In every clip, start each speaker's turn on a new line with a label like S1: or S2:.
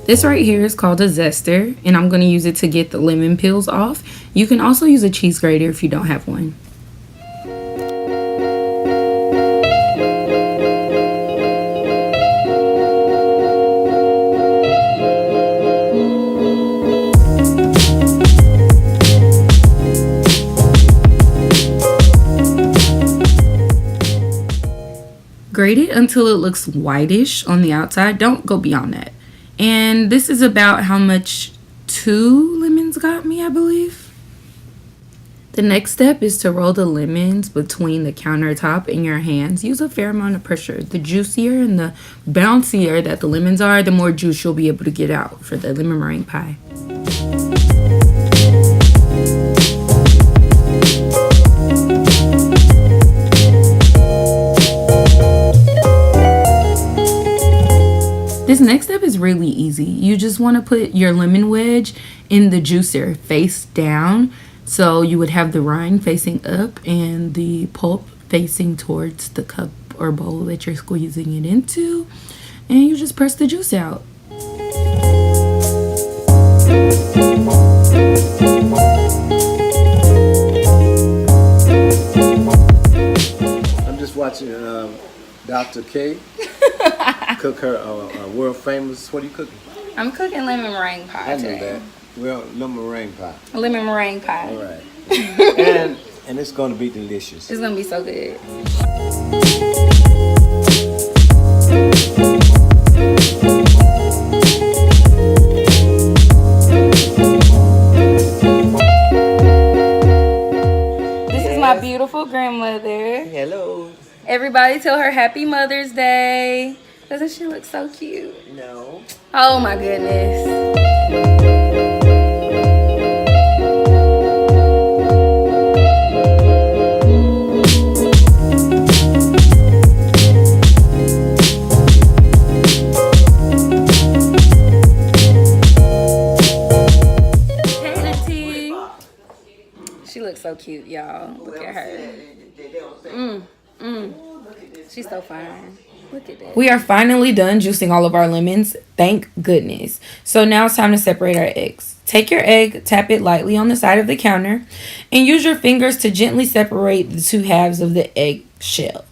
S1: This right here is called a zester, and I'm going to use it to get the lemon peels off. You can also use a cheese grater if you don't have one. Grate it until it looks whitish on the outside. Don't go beyond that. And this is about how much 2 lemons got me, I believe. The next step is to roll the lemons between the countertop and your hands. Use a fair amount of pressure. The juicier and the bouncier that the lemons are, the more juice you'll be able to get out for the lemon meringue pie. This next step is really easy. You just want to put your lemon wedge in the juicer face down. So you would have the rind facing up and the pulp facing towards the cup or bowl that you're squeezing it into. And you just press the juice out.
S2: I'm just watching Dr. K cook her world famous. What are you cooking?
S1: I'm cooking lemon meringue pie
S2: I knew
S1: today.
S2: that. Well, lemon meringue pie.
S1: Lemon meringue pie.
S2: All right. and it's going to be delicious.
S1: It's gonna be so good. This is my beautiful grandmother.
S2: Hello.
S1: Everybody tell her Happy Mother's Day. Doesn't she look so cute?
S2: No.
S1: Oh my goodness. Hey, Auntie. She looks so cute, y'all. Look at her. She's so fine. Look at that. We are finally done juicing all of our lemons. Thank goodness. So now it's time to separate our eggs. Take your egg, tap it lightly on the side of the counter, and use your fingers to gently separate the 2 halves of the egg shell.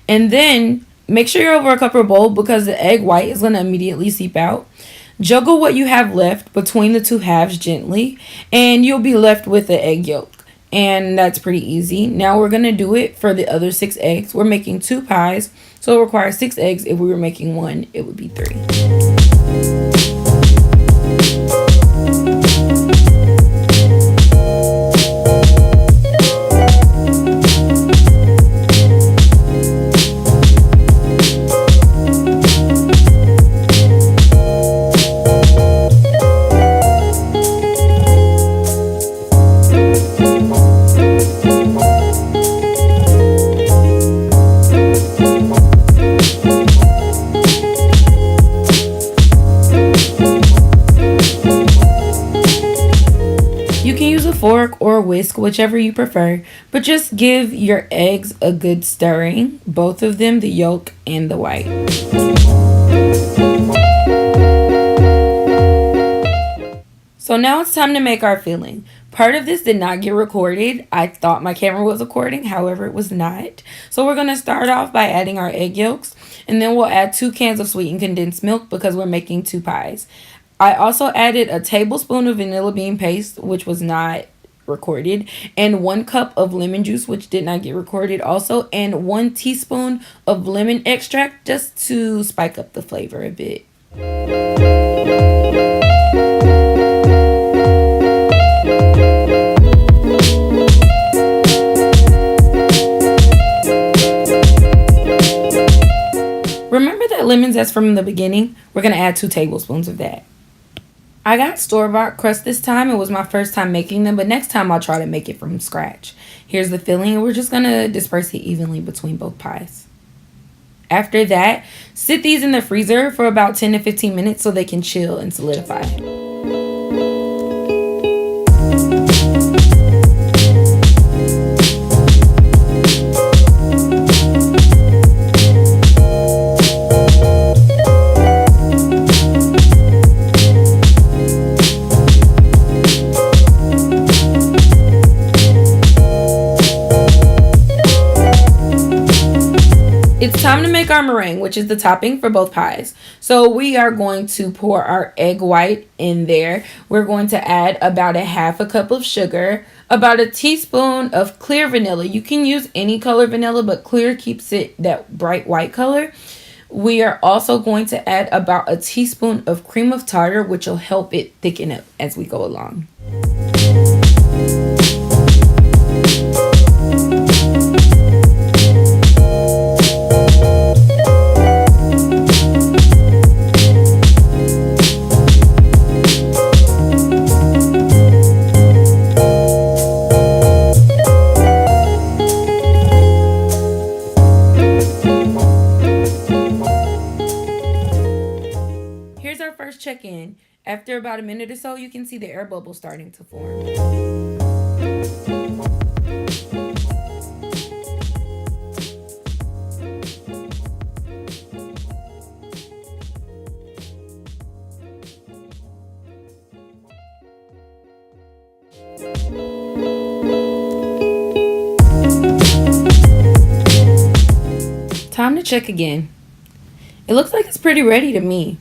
S1: And then make sure you're over a cup or bowl because the egg white is going to immediately seep out. Juggle what you have left between the 2 halves gently, and you'll be left with the egg yolk. And that's pretty easy. Now we're going to do it for the other 6 eggs. We're making 2 pies, so it requires 6 eggs. If we were making 1, it would be 3. Fork or whisk, whichever you prefer, but just give your eggs a good stirring, both of them, the yolk and the white. So now it's time to make our filling. Part of this did not get recorded. I thought my camera was recording, however it was not. So we're going to start off by adding our egg yolks, and then we'll add 2 cans of sweetened condensed milk because we're making 2 pies. I also added a tablespoon of vanilla bean paste, which was not recorded, and 1 cup of lemon juice, which did not get recorded also, and 1 teaspoon of lemon extract just to spike up the flavor a bit. Remember that lemon zest from the beginning? We're going to add 2 tablespoons of that. I got store-bought crust this time. It was my first time making them, but next time I'll try to make it from scratch. Here's the filling, and we're just going to disperse it evenly between both pies. After that, sit these in the freezer for about 10 to 15 minutes so they can chill and solidify. our meringue, which is the topping for both pies. So we are going to pour our egg white in there. We're going to add about a half a cup of sugar, about a teaspoon of clear vanilla. You can use any color vanilla, but clear keeps it that bright white color. We are also going to add about a teaspoon of cream of tartar, which will help it thicken up as we go along. Check-in. After about a minute or so, you can see the air bubbles starting to form. Time to check again. It looks like it's pretty ready to me.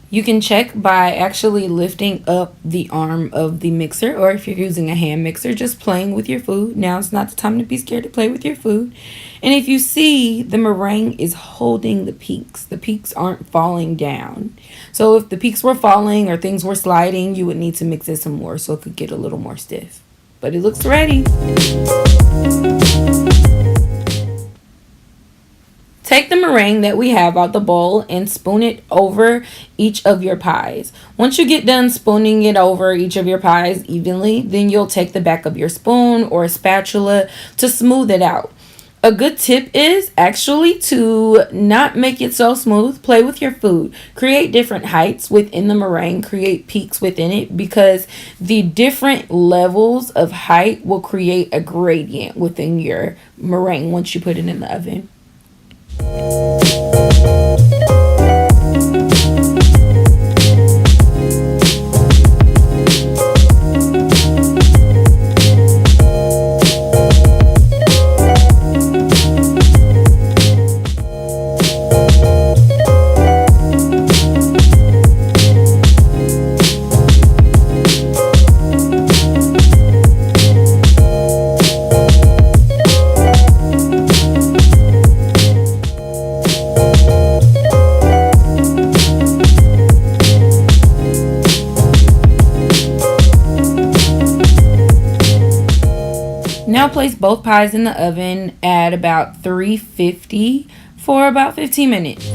S1: You can check by actually lifting up the arm of the mixer, or if you're using a hand mixer, just playing with your food. Now it's not the time to be scared to play with your food. And if you see, the meringue is holding the peaks aren't falling down. So if the peaks were falling or things were sliding, you would need to mix it some more so it could get a little more stiff. But it looks ready. Take the meringue that we have out the bowl and spoon it over each of your pies. Once you get done spooning it over each of your pies evenly, then you'll take the back of your spoon or a spatula to smooth it out. A good tip is actually to not make it so smooth. Play with your food. Create different heights within the meringue. Create peaks within it, because the different levels of height will create a gradient within your meringue once you put it in the oven. Now place both pies in the oven at about 350 for about 15 minutes.